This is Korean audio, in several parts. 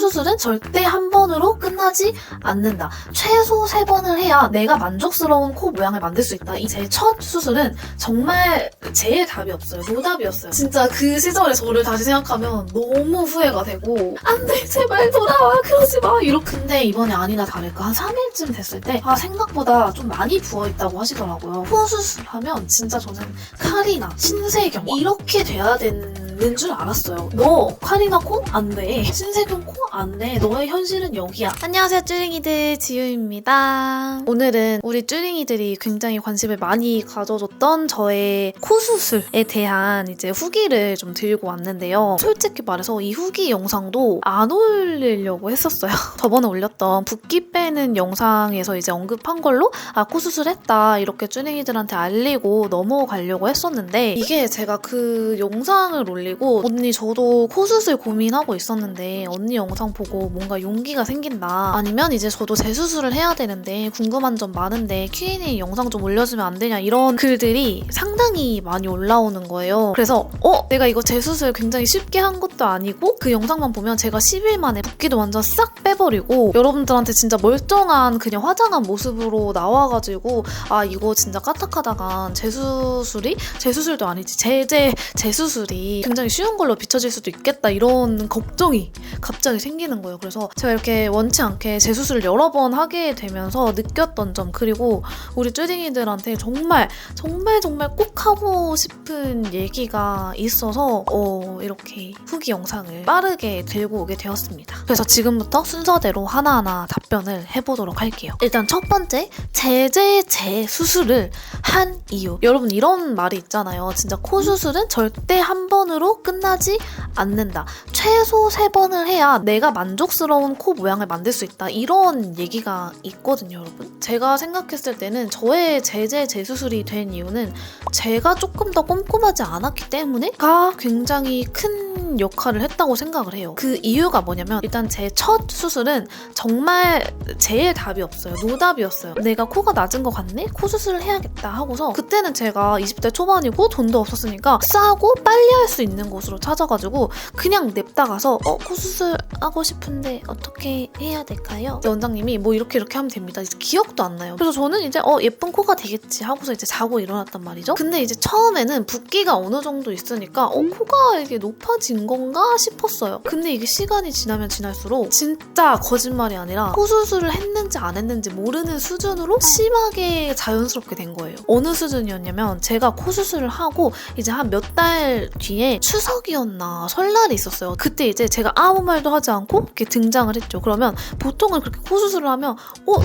수술은 절대 한 번으로 끝나지 않는다. 최소 3번을 해야 내가 만족스러운 코 모양을 만들 수 있다. 이 제 첫 수술은 정말 제일 답이 없어요. 노답이었어요. 진짜 그 시절의 저를 다시 생각하면 너무 후회가 되고 안돼 제발 돌아와 그러지 마 이렇게. 근데 이번에 아니나 다를까 한 3일쯤 됐을 때 생각보다 좀 많이 부어있다고 하시더라고요. 코 수술하면 진짜 저는 카리나, 신세경 이렇게 돼야 되는 줄 알았어요. 너 카리나 코? 안 돼. 신세경 코? 안 돼. 너의 현실은 여기야. 안녕하세요 쭈링이들 지유입니다. 오늘은 우리 쭈링이들이 굉장히 관심을 많이 가져줬던 저의 코 수술에 대한 이제 후기를 좀 들고 왔는데요. 솔직히 말해서 이 후기 영상도 안 올리려고 했었어요. 저번에 올렸던 붓기 빼는 영상에서 이제 언급한 걸로 코 수술했다 이렇게 쭈링이들한테 알리고 넘어가려고 했었는데 이게 제가 그 영상을 올리고 언니 저도 코 수술 고민하고 있었는데 언니 영상 보고 뭔가 용기가 생긴다. 아니면 이제 저도 재수술을 해야 되는데 궁금한 점 많은데 Q&A 영상 좀 올려주면 안 되냐 이런 글들이 상당히 많이 올라오는 거예요. 그래서 내가 이거 재수술 굉장히 쉽게 한 것도 아니고 그 영상만 보면 제가 10일 만에 붓기도 완전 싹 빼버리고 여러분들한테 진짜 멀쩡한 그냥 화장한 모습으로 나와가지고 이거 진짜 까딱하다간 재수술도 아니지 재수술이 굉장히 쉬운 걸로 비춰질 수도 있겠다 이런 걱정이 갑자기 생기는 거예요. 그래서 제가 이렇게 원치 않게 재수술을 여러 번 하게 되면서 느꼈던 점 그리고 우리 쭈딩이들한테 정말 꼭 하고 싶은 얘기가 있어서 이렇게 후기 영상을 빠르게 들고 오게 되었습니다. 그래서 지금부터 순서대로 하나하나 답변을 해보도록 할게요. 일단 첫 번째, 재수술을 한 이유. 여러분 이런 말이 있잖아요. 진짜 코 수술은 절대 한 번으로 끝나지 않는다. 최소 3번을 해야 내가 만족스러운 코 모양을 만들 수 있다. 이런 얘기가 있거든요, 여러분. 제가 생각했을 때는 저의 재수술이 된 이유는 제가 조금 더 꼼꼼하지 않았기 때문에가 굉장히 큰 역할을 했다고 생각을 해요. 그 이유가 뭐냐면 일단 제 첫 수술은 정말 제일 답이 없어요. 노답이었어요. 내가 코가 낮은 것 같네? 코 수술을 해야겠다 하고서 그때는 제가 20대 초반이고 돈도 없었으니까 싸고 빨리 할 수 있는 곳으로 찾아가지고 그냥 냅다가서 코 수술하고 싶은데 어떻게 해야 될까요? 원장님이 뭐 이렇게 하면 됩니다. 이제 기억도 안 나요. 그래서 저는 이제 예쁜 코가 되겠지 하고서 이제 자고 일어났단 말이죠. 근데 이제 처음에는 붓기가 어느 정도 있으니까 코가 이게 높아진 건가 싶었어요. 근데 이게 시간이 지나면 지날수록 진짜 거짓말이 아니라 코 수술을 했는지 안 했는지 모르는 수준으로 심하게 자연스럽게 된 거예요. 어느 수준이었냐면 제가 코 수술을 하고 이제 한 몇 달 뒤에 추석이었나 설날이 있었어요. 그때 이제 제가 아무 말도 하지 않고 이렇게 등장을 했죠. 그러면 보통은 그렇게 코 수술을 하면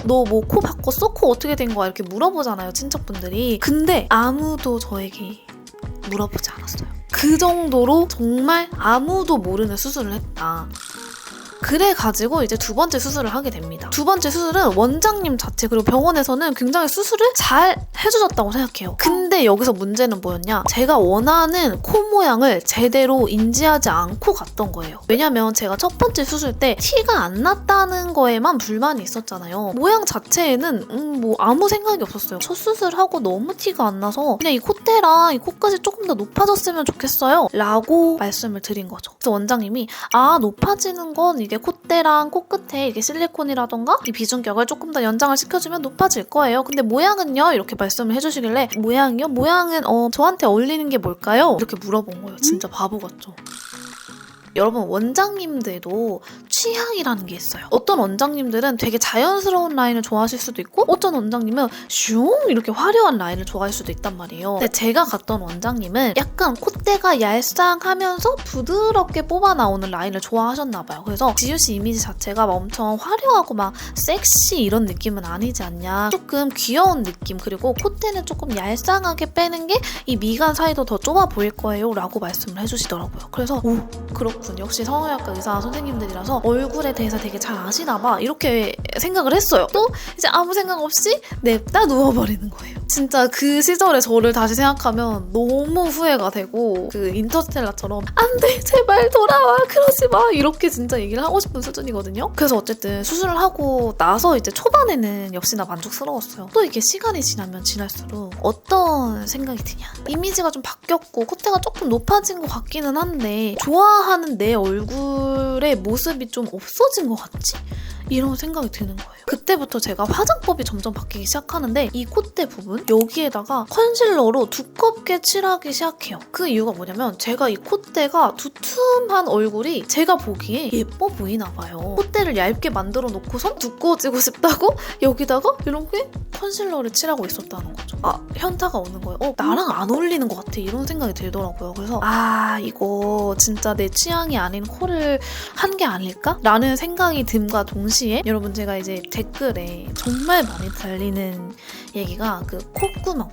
너 뭐 코 바꿨어? 코 어떻게 된 거야? 이렇게 물어보잖아요, 친척분들이. 근데 아무도 저에게 물어보지 않았어요. 그 정도로 정말 아무도 모르는 수술을 했다. 그래가지고 이제 두 번째 수술을 하게 됩니다. 두 번째 수술은 원장님 자체 그리고 병원에서는 굉장히 수술을 잘 해주셨다고 생각해요. 근데 여기서 문제는 뭐였냐? 제가 원하는 코 모양을 제대로 인지하지 않고 갔던 거예요. 왜냐면 제가 첫 번째 수술 때 티가 안 났다는 거에만 불만이 있었잖아요. 모양 자체에는 뭐 아무 생각이 없었어요. 첫 수술하고 너무 티가 안 나서 그냥 이 콧대랑 이 코끝이 조금 더 높아졌으면 좋겠어요 라고 말씀을 드린 거죠. 그래서 원장님이 높아지는 건 이게 콧대랑 코끝에 이렇게 실리콘이라던가 이 비중격을 조금 더 연장을 시켜주면 높아질 거예요. 근데 모양은요? 이렇게 말씀을 해주시길래 모양이요? 모양은 저한테 어울리는 게 뭘까요? 이렇게 물어본 거예요. 진짜 바보 같죠? 여러분 원장님들도 취향이라는 게 있어요. 어떤 원장님들은 되게 자연스러운 라인을 좋아하실 수도 있고 어떤 원장님은 슝 이렇게 화려한 라인을 좋아할 수도 있단 말이에요. 근데 제가 갔던 원장님은 약간 콧대가 얄쌍하면서 부드럽게 뽑아 나오는 라인을 좋아하셨나 봐요. 그래서 지유씨 이미지 자체가 막 엄청 화려하고 막 섹시 이런 느낌은 아니지 않냐. 조금 귀여운 느낌 그리고 콧대는 조금 얄쌍하게 빼는 게 이 미간 사이도 더 좁아 보일 거예요 라고 말씀을 해주시더라고요. 그래서 그렇군. 역시 성형외과 의사 선생님들이라서 얼굴에 대해서 되게 잘 아시나 봐 이렇게 생각을 했어요. 또 이제 아무 생각 없이 냅다 누워버리는 거예요. 진짜 그 시절의 저를 다시 생각하면 너무 후회가 되고 그 인터스텔라처럼 안 돼 제발 돌아와 그러지 마 이렇게 진짜 얘기를 하고 싶은 수준이거든요. 그래서 어쨌든 수술을 하고 나서 이제 초반에는 역시나 만족스러웠어요. 또 이게 시간이 지나면 지날수록 어떤 생각이 드냐. 이미지가 좀 바뀌었고 콧대가 조금 높아진 것 같기는 한데 좋아하는 내 얼굴의 모습이 좀 좀 없어진 것 같지? 이런 생각이 드는 거예요. 그때부터 제가 화장법이 점점 바뀌기 시작하는데 이 콧대 부분 여기에다가 컨실러로 두껍게 칠하기 시작해요. 그 이유가 뭐냐면 제가 이 콧대가 두툼한 얼굴이 제가 보기에 예뻐 보이나 봐요. 콧대를 얇게 만들어 놓고선 두꺼워지고 싶다고 여기다가 이렇게 컨실러를 칠하고 있었다는 거죠. 현타가 오는 거예요. 나랑 안 어울리는 것 같아 이런 생각이 들더라고요. 그래서 이거 진짜 내 취향이 아닌 코를 한 게 아닐까? 라는 생각이 듦과 동시에 여러분 제가 이제 댓글에 정말 많이 달리는 얘기가 그 콧구멍.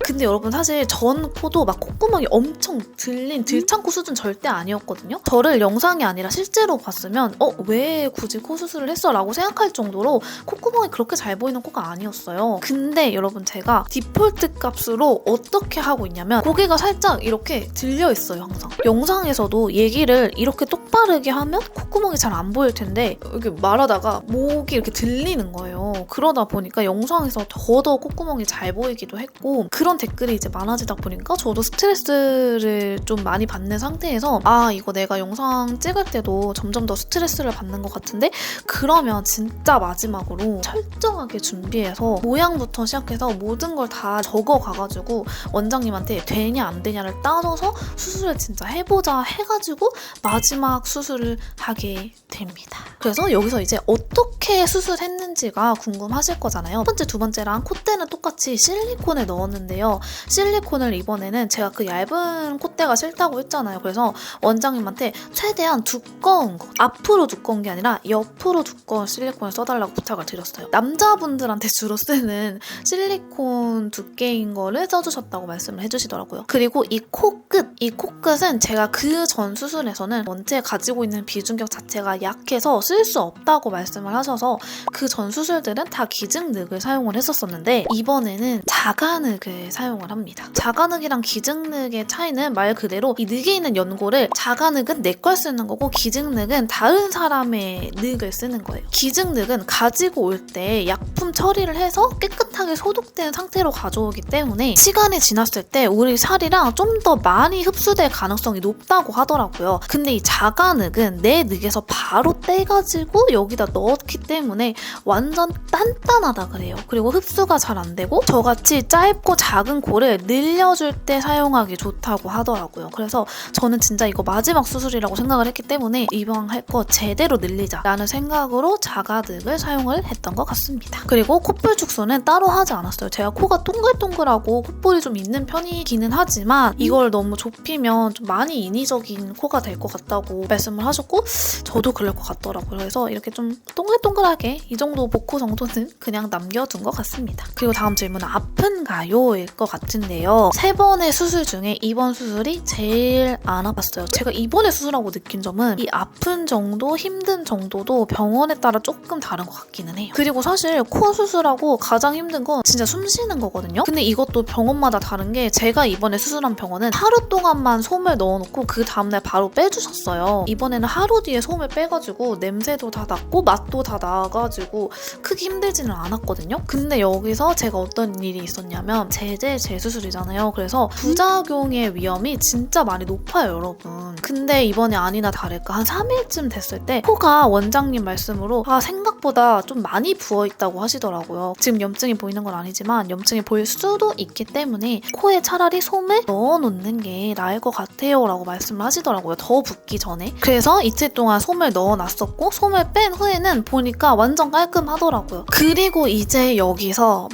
근데 여러분 사실 전 코도 막 콧구멍이 엄청 들창코 수준 절대 아니었거든요. 저를 영상이 아니라 실제로 봤으면 왜 굳이 코 수술을 했어? 라고 생각할 정도로 콧구멍이 그렇게 잘 보이는 코가 아니었어요. 근데 여러분 제가 디폴트 값으로 어떻게 하고 있냐면 고개가 살짝 이렇게 들려 있어요. 항상 영상에서도 얘기를 이렇게 똑바르게 하면 콧구멍이 잘 안 보일 텐데 이렇게 말하다가 목이 이렇게 들리는 거예요. 그러다 보니까 영상에서 더더 콧구멍이 잘 보이기도 했고 그런 댓글이 이제 많아지다 보니까 저도 스트레스를 좀 많이 받는 상태에서 이거 내가 영상 찍을 때도 점점 더 스트레스를 받는 것 같은데 그러면 진짜 마지막으로 철저하게 준비해서 모양부터 시작해서 모든 걸 다 적어가가지고 원장님한테 되냐 안 되냐를 따져서 수술을 진짜 해보자 해가지고 마지막 수술을 하게 됩니다. 그래서 여기서 이제 어떻게 수술했는지가 궁금하실 거잖아요. 첫 번째, 두 번째랑 콧대는 똑같이 실리콘을 넣었는데요. 실리콘을 이번에는 제가 그 얇은 콧대가 싫다고 했잖아요. 그래서 원장님한테 최대한 두꺼운 거, 앞으로 두꺼운 게 아니라 옆으로 두꺼운 실리콘을 써달라고 부탁을 드렸어요. 남자분들한테 주로 쓰는 실리콘 두께인 거를 써주셨다고 말씀을 해주시더라고요. 그리고 이 코끝은 제가 그 전 수술에서는 원체 가지고 있는 비중격 자체가 약해서 쓸 수 없다고 말씀을 하셔서 그 전 수술들은 다 기증늑을 사용을 했었었는데 이번에는 자가늑을 사용을 합니다. 자가늑이랑 기증늑의 차이는 말 그대로 이 늑에 있는 연고를 자가늑은 내 걸 쓰는 거고 기증늑은 다른 사람의 늑을 쓰는 거예요. 기증늑은 가지고 올 때 약품 처리를 해서 깨끗하게 소독된 상태로 가져오기 때문에 시간이 지났을 때 우리 살이랑 좀 더 많이 흡수될 가능성이 높다고 하더라고요. 근데 이 자가늑은 내 늑에서 바로 떼가지고 여기다 넣었기 때문에 완전 단단하다 그래요. 그리고 흡수가 잘 안 되고 저같이 짧고 작은 코를 늘려줄 때 사용하기 좋다고 하더라고요. 그래서 저는 진짜 이거 마지막 수술이라고 생각을 했기 때문에 이왕 할 거 제대로 늘리자 라는 생각으로 자가늑을 사용을 했던 것 같습니다. 그리고 콧볼 축소는 따로 하지 않았어요. 제가 코가 동글동글하고 콧볼이 좀 있는 편이기는 하지만 이걸 너무 좁히면 좀 많이 인위적인 코가 될 것 같다고 말씀을 하셨고 저도 그럴 것 같더라고요. 그래서 이렇게 좀 동글동글하게 이 정도 복코 정도는 그냥 남겨둔 것 같습니다. 그리고 다음 질문은 아픈가요? 일 것 같은데요. 3번의 수술 중에 이번 수술이 제일 안 아팠어요. 제가 이번에 수술하고 느낀 점은 이 아픈 정도, 힘든 정도도 병원에 따라 조금 다른 것 같기는 해요. 그리고 사실 코 수술하고 가장 힘든 건 진짜 숨 쉬는 거거든요. 근데 이것도 병원마다 다른 게 제가 이번에 수술한 병원은 하루 동안만 솜을 넣어놓고 그 다음날 바로 빼주셨어요. 이번에는 하루 뒤에 솜을 빼가지고 냄새도 다 났고 맛도 다 나가지고 크게 힘들지는 않았거든요. 근데 여기서 제가 어떤 일이 있었냐면 제재 재수술이잖아요. 그래서 부작용의 위험이 진짜 많이 높아요, 여러분. 근데 이번에 아니나 다를까 한 3일쯤 됐을 때 코가 원장님 말씀으로 생각보다 좀 많이 부어있다고 하시더라고요. 지금 염증이 보이는 건 아니지만 염증이 보일 수도 있기 때문에 코에 차라리 솜을 넣어놓는 게 나을 것 같아요 라고 말씀을 하시더라고요. 더 붓기 전에. 그래서 이틀 동안 솜을 넣어놨었고 솜을 뺀 후에는 보니까 완전 깔끔하더라고요. 그리고 이제 여기서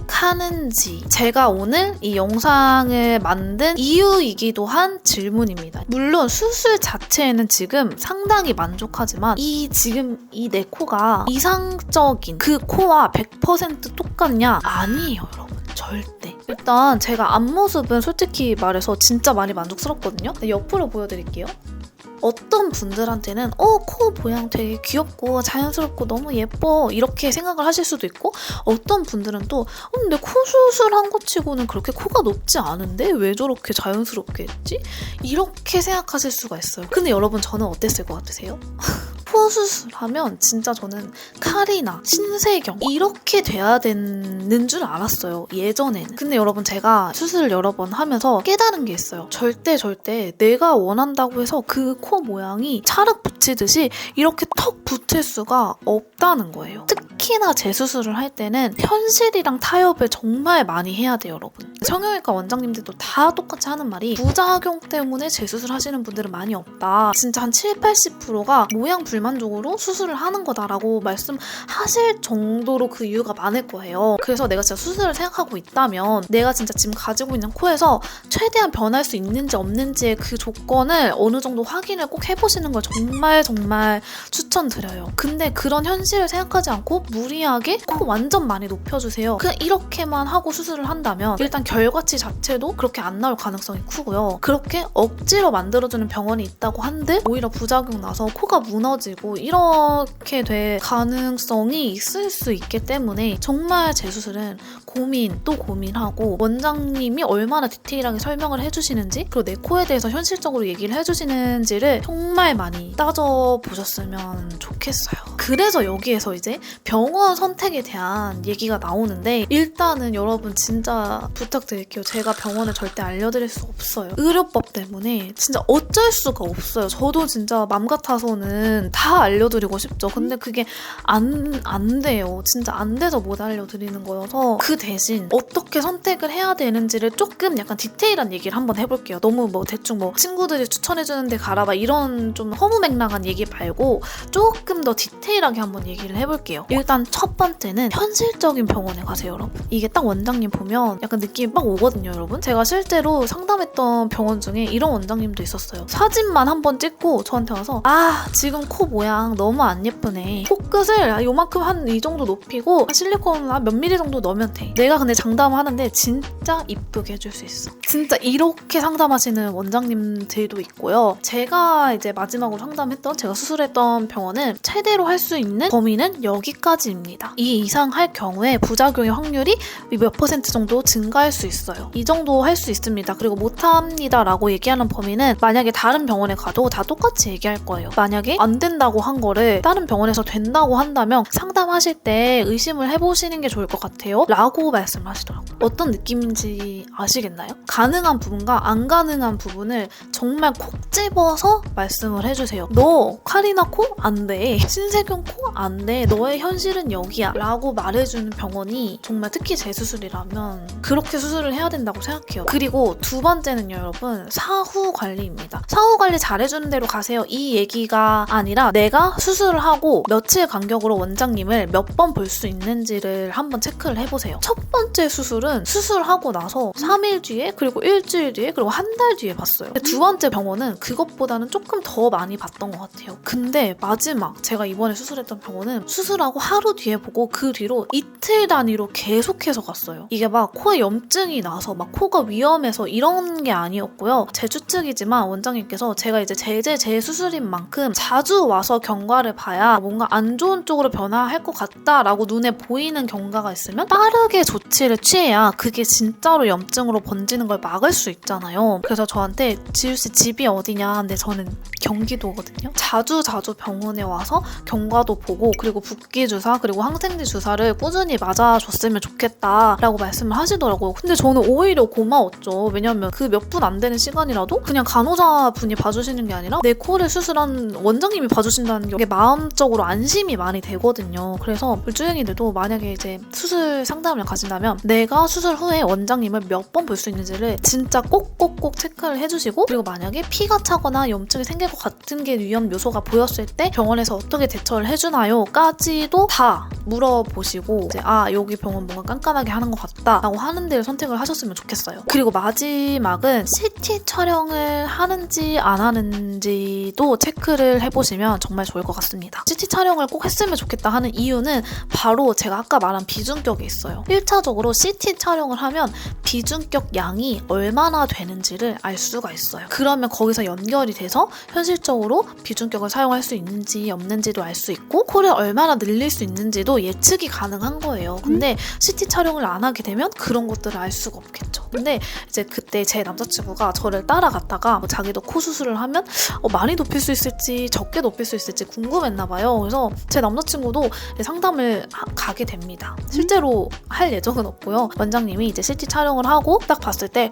만족하는지 제가 오늘 이 영상을 만든 이유이기도 한 질문입니다. 물론 수술 자체에는 지금 상당히 만족하지만 지금 이 내 코가 이상적인 그 코와 100% 똑같냐? 아니에요, 여러분. 절대. 일단 제가 앞모습은 솔직히 말해서 진짜 많이 만족스럽거든요. 옆으로 보여드릴게요. 어떤 분들한테는 코 모양 되게 귀엽고 자연스럽고 너무 예뻐 이렇게 생각을 하실 수도 있고 어떤 분들은 또 근데 코 수술한 것 치고는 그렇게 코가 높지 않은데 왜 저렇게 자연스럽게 했지? 이렇게 생각하실 수가 있어요. 근데 여러분 저는 어땠을 것 같으세요? 코 코 수술하면 진짜 저는 카리나, 신세경 이렇게 돼야 되는 줄 알았어요, 예전에는. 근데 여러분, 제가 수술을 여러 번 하면서 깨달은 게 있어요. 절대 내가 원한다고 해서 그 코 모양이 찰흙 붙이듯이 이렇게 턱 붙일 수가 없다는 거예요. 특히나 재수술을 할 때는 현실이랑 타협을 정말 많이 해야 돼요, 여러분. 성형외과 원장님들도 다 똑같이 하는 말이 부작용 때문에 재수술 하시는 분들은 많이 없다. 진짜 한 70-80%가 모양 불만족으로 수술을 하는 거다라고 말씀하실 정도로 그 이유가 많을 거예요. 그래서 내가 진짜 수술을 생각하고 있다면 내가 진짜 지금 가지고 있는 코에서 최대한 변할 수 있는지 없는지의 그 조건을 어느 정도 확인을 꼭 해보시는 걸 정말 추천드려요. 근데 그런 현실을 생각하지 않고 무리하게 코 완전 많이 높여주세요. 그냥 이렇게만 하고 수술을 한다면 일단 결과치 자체도 그렇게 안 나올 가능성이 크고요. 그렇게 억지로 만들어주는 병원이 있다고 한들 오히려 부작용 나서 코가 무너지고 이렇게 될 가능성이 있을 수 있기 때문에 정말 재수술은 고민하고 원장님이 얼마나 디테일하게 설명을 해주시는지 그리고 내 코에 대해서 현실적으로 얘기를 해주시는지를 정말 많이 따져보셨으면 좋겠어요. 그래서 여기에서 이제 병원 선택에 대한 얘기가 나오는데 일단은 여러분 진짜 부탁드릴게요. 제가 병원을 절대 알려드릴 수 없어요. 의료법 때문에 진짜 어쩔 수가 없어요. 저도 진짜 맘 같아서는 다 알려드리고 싶죠. 근데 그게 안 돼요. 진짜 안 돼서 못 알려드리는 거여서 그 대신 어떻게 선택을 해야 되는지를 조금 약간 디테일한 얘기를 한번 해볼게요. 너무 대충 친구들이 추천해주는데 가라봐 이런 좀 허무맹랑한 얘기 말고 조금 더 디테일하게 한번 얘기를 해볼게요. 일단 첫 번째는 현실적인 병원에 가세요, 여러분. 이게 딱 원장님 보면 약간 느낌이 막 오거든요, 여러분. 제가 실제로 상담했던 병원 중에 이런 원장님도 있었어요. 사진만 한번 찍고 저한테 와서 지금 코 모양 너무 안 예쁘네. 코끝을 요만큼 한 이 정도 높이고 실리콘 한 몇 미리 정도 넣으면 돼. 내가 근데 장담하는데 진짜 이쁘게 해줄 수 있어. 진짜 이렇게 상담하시는 원장님들도 있고요. 제가 이제 마지막으로 제가 수술했던 병원은 최대로 할 수 있는 범위는 여기까지입니다. 이 이상 할 경우에 부작용의 확률이 몇 % 정도 증가할 수 있어요. 이 정도 할 수 있습니다. 그리고 못합니다 라고 얘기하는 범위는 만약에 다른 병원에 가도 다 똑같이 얘기할 거예요. 만약에 안 된다고 한 거를 다른 병원에서 된다고 한다면 상담하실 때 의심을 해보시는 게 좋을 것 같아요 라고 말씀을 하시더라고요. 어떤 느낌인지 아시겠나요? 가능한 부분과 안 가능한 부분을 정말 콕 집어서 말씀을 해주세요. 너 카리나 코? 안 돼. 신세경 코? 안 돼. 너의 현실은 여기야 라고 말해주는 병원이 정말 특히 재수술이라면 그렇게 수술을 해야 된다고 생각해요. 그리고 두 번째는요, 여러분, 사후 관리입니다. 사후 관리 잘해주는 대로 가세요. 이 얘기가 아니라 내가 수술을 하고 며칠 간격으로 원장님을 몇 번 볼 수 있는지를 한번 체크를 해보세요. 첫 번째 수술은 수술하고 나서 3일 뒤에 그리고 일주일 뒤에 그리고 한 달 뒤에 봤어요. 두 번째 병원은 그것보다는 조금 더 많이 봤던 것 같아요. 근데 마지막 제가 이번에 수술했던 병원은 수술하고 하루 뒤에 보고 그 뒤로 이틀 단위로 계속해서 갔어요. 이게 막 코에 염증이 나서 막 코가 위험해서 이런 게 아니었고요. 제 추측이지만 원장님께서 제가 이제 재수술인 만큼 자주 와서 경과를 봐야 뭔가 안 좋은 쪽으로 변화할 것 같다라고 눈에 보이는 경과가 있으면 빠르게 조치를 취해야 그게 진짜로 염증으로 번지는 걸 막을 수 있잖아요. 그래서 저한테 지우씨 집이 어디냐? 근데 저는 경기도거든요. 자주 병원에 와서 경과도 보고 그리고 붓기 주사 그리고 항생제 주사를 꾸준히 맞아줬으면 좋겠다라고 말씀을 하시더라고요. 근데 저는 오히려 고마웠죠. 왜냐면 그 몇 분 안 되는 시간이라도 그냥 간호사분이 봐주시는 게 아니라 내 코를 수술한 원장님이 봐주신다는 게 마음적으로 안심이 많이 되거든요. 그래서 물주행이들도 만약에 이제 수술 상담을 가진다면 내가 수술 후에 원장님을 몇 번 볼 수 있는지를 진짜 꼭꼭꼭 체크를 해주시고 그리고 만약에 피가 차거나 염증이 생길 것 같은 게 위험 요소가 보였을 때 병원에서 어떻게 대처를 해주나요? 까지도 다 물어보시고 이제 여기 병원 뭔가 깐깐하게 하는 것 같다 라고 하는 데를 선택을 하셨으면 좋겠어요. 그리고 마지막은 CT 촬영을 하는지 안 하는지도 체크를 해보시면 정말 좋을 것 같습니다. CT 촬영을 꼭 꼭 했으면 좋겠다 하는 이유는 바로 제가 아까 말한 비중격이 있어요. 1차적으로 CT 촬영을 하면 비중격 양이 얼마나 되는지를 알 수가 있어요. 그러면 거기서 연결이 돼서 현실적으로 비중격을 사용할 수 있는지 없는지도 알 수 있고 코를 얼마나 늘릴 수 있는지도 예측이 가능한 거예요. 근데 CT 촬영을 안 하게 되면 그런 것들을 알 수가 없겠죠. 근데 이제 그때 제 남자친구가 저를 따라갔다가 자기도 코 수술을 하면 많이 높일 수 있을지 적게 높일 수 있을지 궁금했나 봐요. 그래서 제 남자친구도 상담을 가게 됩니다. 실제로 할 예정은 없고요. 원장님이 이제 CT 촬영을 하고 딱 봤을 때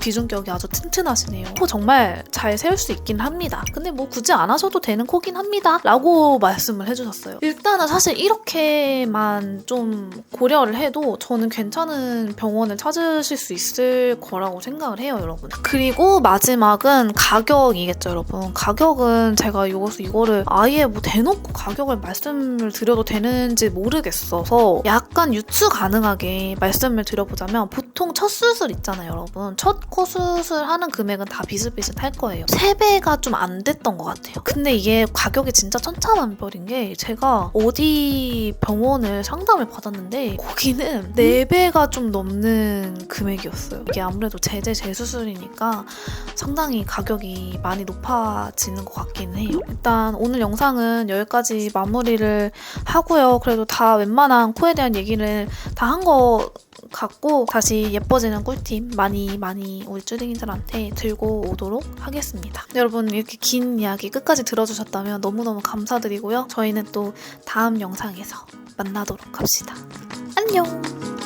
비중격이 아주 튼튼하시네요. 코 정말 잘 세울 수 있긴 합니다. 근데 뭐 굳이 안 하셔도 되는 코긴 합니다. 라고 말씀을 해주셨어요. 일단은 사실 이렇게만 좀 고려를 해도 저는 괜찮은 병원을 찾으실 수 있을 거라고 생각을 해요, 여러분. 그리고 마지막은 가격이겠죠, 여러분. 가격은 제가 이거를 아예 뭐 대놓고 가격을 말씀을 드려도 되는지 모르겠어서 약간 유추 가능하게 말씀을 드려보자면 보통 첫 수술 있잖아요, 여러분. 첫 코 수술하는 금액은 다 비슷비슷할 거예요. 3배가 좀 안 됐던 것 같아요. 근데 이게 가격이 진짜 천차만별인 게 제가 어디 병원을 상담을 받았는데 거기는 4배가 좀 넘는 금액이었어요. 이게 아무래도 제재 재수술이니까 상당히 가격이 많이 높아지는 것 같긴 해요. 일단 오늘 영상은 여기까지 마무리를 하고요. 그래도 다 웬만한 코에 대한 얘기를 다 한 거 같고 다시 예뻐지는 꿀팁 많이 우리 쭈딩이들한테 들고 오도록 하겠습니다. 여러분 이렇게 긴 이야기 끝까지 들어주셨다면 너무너무 감사드리고요. 저희는 또 다음 영상에서 만나도록 합시다. 안녕!